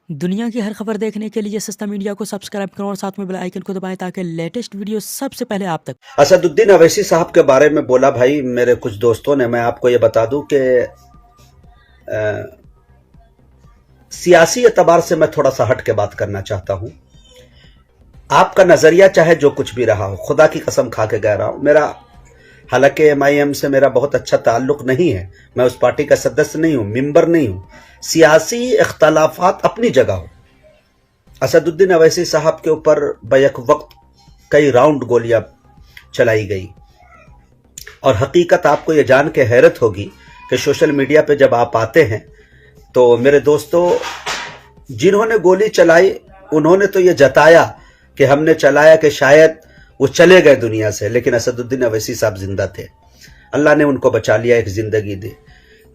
दुनिया की हर खबर देखने के लिए सस्ता मीडिया को सब्सक्राइब करो और साथ में बेल आइकन को दबाएं ताकि लेटेस्ट वीडियो सबसे पहले आप तक। असदुद्दीन अवैसी साहब के बारे में बोला भाई मेरे कुछ दोस्तों ने। मैं आपको ये बता दूं कि सियासी एतबार से मैं थोड़ा सा हट के बात करना चाहता हूं। आपका नजरिया चाहे जो कुछ भी रहा हो, खुदा की कसम खा के कह रहा हूं, मेरा हालांकि MIM से मेरा बहुत अच्छा ताल्लुक नहीं है, मैं उस पार्टी का सदस्य नहीं हूं, मेंबर नहीं हूं। सियासी इख्तलाफात अपनी जगह हो। असदुद्दीन अवैसी साहब के ऊपर बैक वक्त कई राउंड गोलियां चलाई गई और हकीकत आपको यह जान के हैरत होगी कि सोशल मीडिया पे जब आप आते हैं तो मेरे दोस्तों, जिन्होंने गोली चलाई उन्होंने तो ये जताया कि हमने चलाया कि शायद वो चले गए दुनिया से, लेकिन असदुद्दीन अवैसी साहब जिंदा थे। अल्लाह ने उनको बचा लिया, एक जिंदगी दी।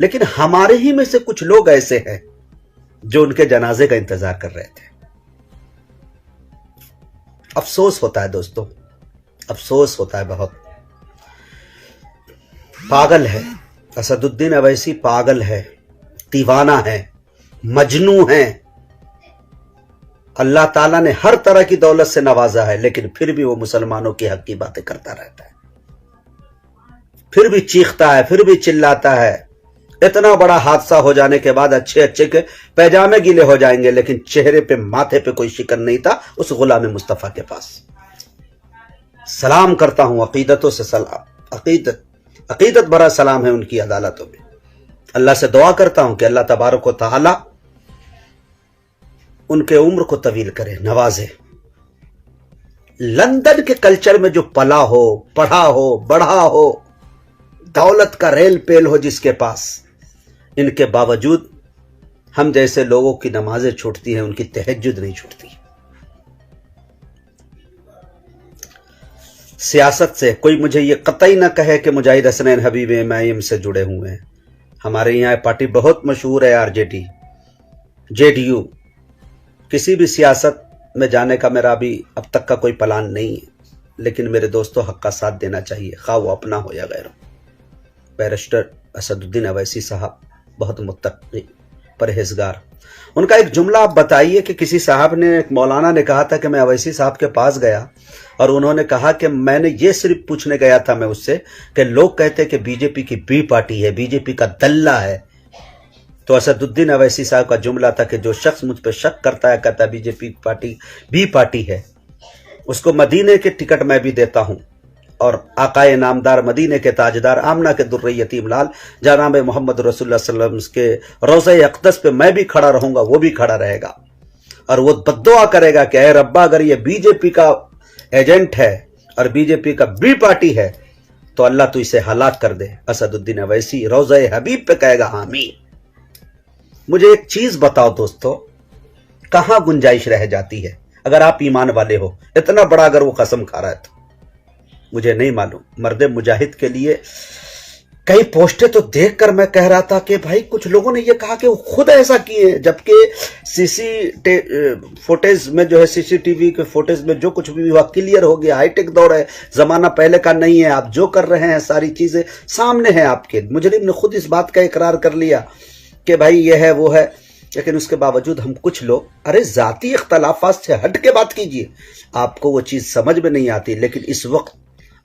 लेकिन हमारे ही में से कुछ लोग ऐसे हैं जो उनके जनाजे का इंतजार कर रहे थे। अफसोस होता है दोस्तों, अफसोस होता है बहुत। पागल है असदुद्दीन अवैसी, पागल है, दीवाना है, मजनू है। अल्लाह ताला ने हर तरह की दौलत से नवाजा है, लेकिन फिर भी वो मुसलमानों की हक की बातें करता रहता है, फिर भी चीखता है, फिर भी चिल्लाता है। इतना बड़ा हादसा हो जाने के बाद अच्छे अच्छे के पैजामे गीले हो जाएंगे, लेकिन चेहरे पे माथे पे कोई शिकन नहीं था उस गुलाम मुस्तफा के पास। सलाम करता हूं, अकीदतों से सलाम, अकीदत भरा सलाम है उनकी अदालतों में। अल्लाह से दुआ करता हूं कि अल्लाह तबारक व तआला उनके उम्र को तवील करे, नवाजे। लंदन के कल्चर में जो पला हो, पढ़ा हो, बढ़ा हो, दौलत का रेल पेल हो जिसके पास, इनके बावजूद हम जैसे लोगों की नमाजें छूटती हैं, उनकी तहज्जुद नहीं छूटती। सियासत से कोई मुझे ये कतई ना कहे कि मुजाहिद हसनैन हबीब MIM से जुड़े हुए हैं। हमारे यहाँ पार्टी बहुत मशहूर है, RJD, JDU। किसी भी सियासत में जाने का मेरा अभी अब तक का कोई प्लान नहीं है, लेकिन मेरे दोस्तों हक का साथ देना चाहिए, खा वो अपना हो या गैर। बैरिस्टर असदुद्दीन अवैसी साहब बहुत मुत्तकी, परहेजगार। उनका एक जुमला आप बताइए कि किसी साहब ने, एक मौलाना ने कहा था कि मैं अवैसी साहब के पास गया और उन्होंने कहा कि मैंने ये सिर्फ पूछने गया था मैं उससे कि लोग कहते हैं कि बीजेपी की बी पार्टी है, बीजेपी का दल्ला है। तो असदुद्दीन अवैसी साहब का जुमला था कि जो शख्स मुझ पर शक करता है, कहता है बीजेपी पार्टी बी पार्टी है, उसको मदीने के टिकट मैं भी देता हूं और आकाए नामदार, मदीने के ताजदार, आमना के दुर्रे यतीम लाल जनाब मोहम्मद रसूलुल्लाह सल्लल्लाहु अलैहि वसल्लम के रोज़े अक़दस पे मैं भी खड़ा रहूंगा, वो भी खड़ा रहेगा और वो बद्दुआ करेगा कि ऐ रब्बा, अगर ये बीजेपी का एजेंट है और बीजेपी का बी पार्टी है तो अल्लाह तू इसे हलाक कर दे। असदुद्दीन अवैसी रोज़े हबीब पे कहेगा आमीन। मुझे एक चीज बताओ दोस्तों, कहां गुंजाइश रह जाती है अगर आप ईमान वाले हो? इतना बड़ा अगर वो कसम खा रहा है तो मुझे नहीं मालूम। मर्दे मुजाहिद के लिए कई पोस्टें तो देखकर मैं कह रहा था कि भाई, कुछ लोगों ने ये कहा कि वो खुद ऐसा किए, जबकि फुटेज में जो है, CCTV के फुटेज में जो कुछ भी हुआ क्लियर हो गया। हाईटेक दौर है, जमाना पहले का नहीं है। आप जो कर रहे हैं सारी चीजें सामने हैं आपके। मुजरिम ने खुद इस बात का इकरार कर लिया कि भाई ये है वो है, लेकिन उसके बावजूद हम कुछ लोग, अरे जाती इख्तलाफात से हट के बात कीजिए। आपको वो चीज समझ में नहीं आती, लेकिन इस वक्त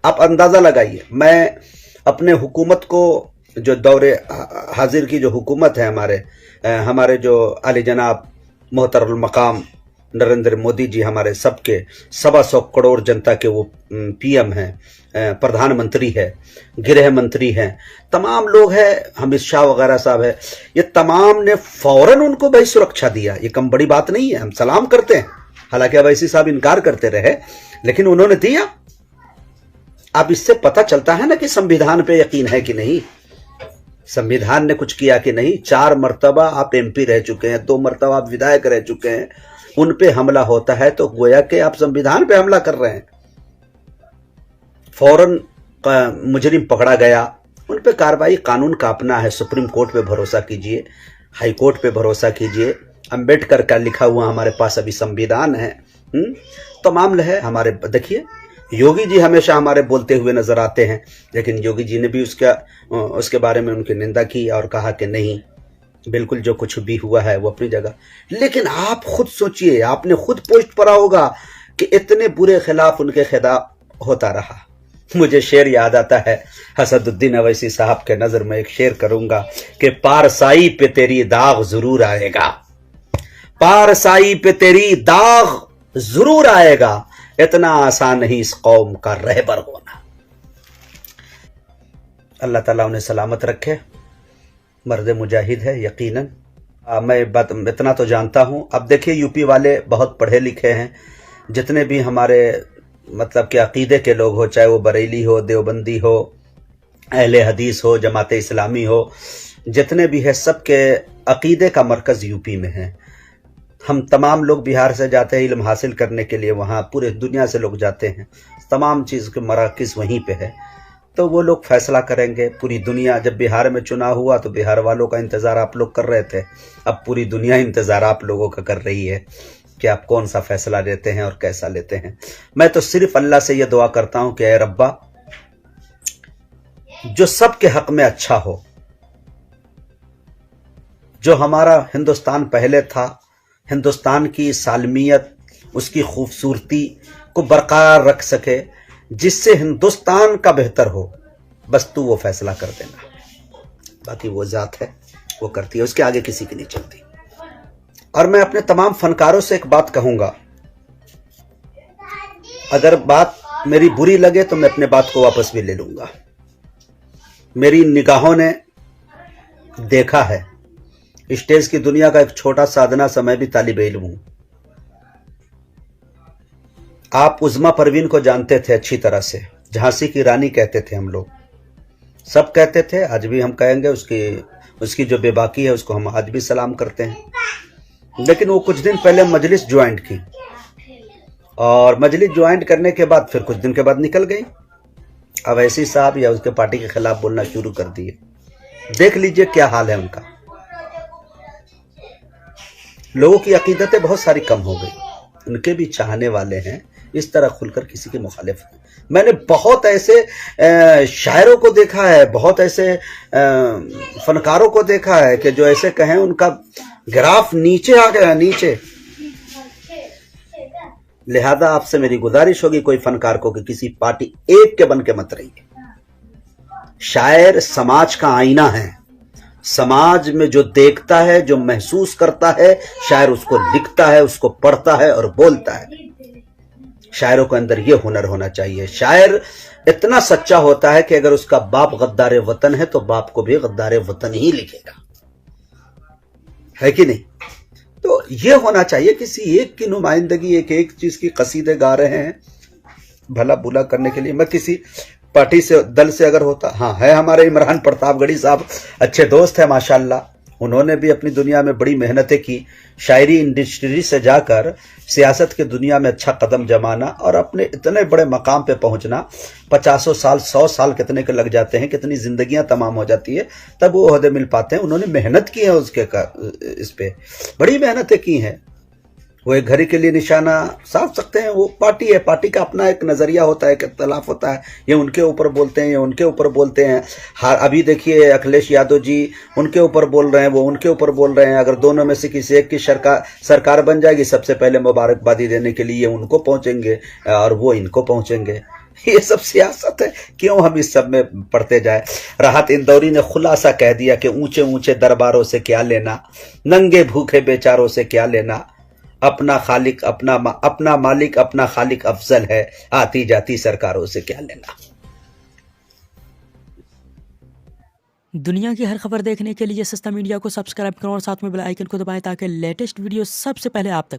आप अंदाजा लगाइए। मैं अपने हुकूमत को, जो दौरे हाजिर की जो हुकूमत है, हमारे जो आली जनाब मोहतरम मकाम नरेंद्र मोदी जी, हमारे सबके 125 करोड़ जनता के वो PM हैं, प्रधानमंत्री है, गृह मंत्री हैं, तमाम लोग हैं, अमित शाह वगैरह साहब है, ये तमाम ने फौरन उनको भाई सुरक्षा दिया। ये कम बड़ी बात नहीं है, हम सलाम करते हैं। हालांकि अवैसी साहब इनकार करते रहे, लेकिन उन्होंने दिया। अब इससे पता चलता है ना कि संविधान पे यकीन है कि नहीं, संविधान ने कुछ किया कि नहीं। 4 मरतबा आप MP रह चुके हैं, 2 मरतबा आप विधायक रह चुके हैं। उन पे हमला होता है तो गोया कि आप संविधान पे हमला कर रहे हैं। फौरन मुजरिम पकड़ा गया, उन पे कार्रवाई, कानून का अपना है। सुप्रीम कोर्ट पे भरोसा कीजिए, हाई कोर्ट पे भरोसा कीजिए। अंबेडकर का लिखा हुआ हमारे पास अभी संविधान है, तो मामला है हमारे। देखिए, योगी जी हमेशा हमारे बोलते हुए नजर आते हैं, लेकिन योगी जी ने भी उसके बारे में उनकी निंदा की और कहा कि नहीं, बिल्कुल, जो कुछ भी हुआ है वो अपनी जगह। लेकिन आप खुद सोचिए, आपने खुद पोस्ट पढ़ा होगा कि इतने बुरे खिलाफ उनके खिलाफ होता रहा। मुझे शेर याद आता है हसदुद्दीन अवैसी साहब के नजर में एक शेर करूंगा कि पारसाई पे तेरी दाग जरूर आएगा, पारसाई पे तेरी दाग जरूर आएगा, इतना आसान नहीं इस कौम का रहबर होना। अल्लाह ताला उन्हें सलामत रखे। मर्द मुजाहिद है यकीनन। मैं बात इतना तो जानता हूं। अब देखिए, यूपी वाले बहुत पढ़े लिखे हैं। जितने भी हमारे मतलब कि अकीदे के लोग हो, चाहे वो बरेली हो, देवबंदी हो, अहले हदीस हो, जमात इस्लामी हो, जितने भी है, सबके अकीदे का मरकज़ यूपी में है। हम तमाम लोग बिहार से जाते हैं इल्म हासिल करने के लिए, वहाँ पूरे दुनिया से लोग जाते हैं, तमाम चीज़ के मराकज़ वहीं पे है। तो वो लोग फैसला करेंगे। पूरी दुनिया, जब बिहार में चुनाव हुआ तो बिहार वालों का इंतज़ार आप लोग कर रहे थे, अब पूरी दुनिया इंतज़ार आप लोगों का कर रही है कि आप कौन सा फैसला लेते हैं और कैसा लेते हैं। मैं तो सिर्फ अल्लाह से यह दुआ करता हूं कि ऐ रब्बा, जो सबके हक में अच्छा हो, जो हमारा हिंदुस्तान पहले था, हिंदुस्तान की सालमियत, उसकी खूबसूरती को बरकरार रख सके, जिससे हिंदुस्तान का बेहतर हो, बस तू वो फैसला कर देना। बाकी वो जात है, वो करती है, उसके आगे किसी की नहीं चलती। और मैं अपने तमाम फनकारों से एक बात कहूंगा, अगर बात मेरी बुरी लगे तो मैं अपने बात को वापस भी ले लूंगा। मेरी निगाहों ने देखा है स्टेज की दुनिया का एक छोटा साधना सा, मैं भी तालिब इल्म हूं। आप उज़्मा परवीन को जानते थे अच्छी तरह से, झांसी की रानी कहते थे हम लोग, सब कहते थे, आज भी हम कहेंगे। उसकी जो बेबाकी है उसको हम आज भी सलाम करते हैं। लेकिन वो कुछ दिन पहले मजलिस ज्वाइंट की, और मजलिस ज्वाइंट करने के बाद फिर कुछ दिन के बाद निकल गई। अवैसी साहब या उसके पार्टी के खिलाफ बोलना शुरू कर दिए। देख लीजिए क्या हाल है उनका। लोगों की अकीदतें बहुत सारी कम हो गई, उनके भी चाहने वाले हैं, इस तरह खुलकर किसी के मुखालिफ हैं। मैंने बहुत ऐसे शायरों को देखा है, बहुत ऐसे फनकारों को देखा है कि जो ऐसे कहें उनका ग्राफ नीचे आ गया, नीचे। लिहाजा आपसे मेरी गुजारिश होगी कोई फनकार को कि किसी पार्टी एक के बन के मत रहिए। शायर समाज का आईना है, समाज में जो देखता है, जो महसूस करता है, शायर उसको लिखता है, उसको पढ़ता है और बोलता है। शायरों के अंदर यह हुनर होना चाहिए। शायर इतना सच्चा होता है कि अगर उसका बाप गद्दार वतन है तो बाप को भी गद्दार वतन ही लिखेगा, है कि नहीं? तो यह होना चाहिए। किसी एक की नुमाइंदगी, एक चीज की कसीदे गा रहे हैं भला बुला करने के लिए। मैं किसी पार्टी से, दल से अगर होता, हाँ है हमारे इमरान प्रतापगढ़ी साहब, अच्छे दोस्त है माशाल्लाह, उन्होंने भी अपनी दुनिया में बड़ी मेहनतें की, शायरी इंडस्ट्री से जाकर सियासत की दुनिया में अच्छा कदम जमाना और अपने इतने बड़े मकाम पे पहुंचना। 50 साल 100 साल कितने के लग जाते हैं, कितनी जिंदगियां तमाम हो जाती है, तब वो ओहदे मिल पाते हैं। उन्होंने मेहनत की है इस पे बड़ी मेहनतें की हैं। वो एक घड़ी के लिए निशाना साध सकते हैं, वो पार्टी है, पार्टी का अपना एक नजरिया होता है, एक इख्तलाफ होता है, ये उनके ऊपर बोलते हैं, ये उनके ऊपर बोलते हैं। अभी देखिए अखिलेश यादव जी उनके ऊपर बोल रहे हैं, वो उनके ऊपर बोल रहे हैं। अगर दोनों में से किसी एक की सरकार बन जाएगी, सबसे पहले मुबारकबादी देने के लिए उनको पहुंचेंगे और वो इनको पहुंचेंगे। ये सब सियासत है, क्यों हम इस सब में पढ़ते जाए। राहत इंदौरी ने खुलासा कह दिया कि ऊंचे ऊंचे दरबारों से क्या लेना, नंगे भूखे बेचारों से क्या लेना, अपना खालिक अपना मालिक अपना खालिक अफजल है, आती जाती सरकारों से क्या लेना। दुनिया की हर खबर देखने के लिए सस्ता मीडिया को सब्सक्राइब करें और साथ में बेल आइकन को दबाएं ताकि लेटेस्ट वीडियो सबसे पहले आप तक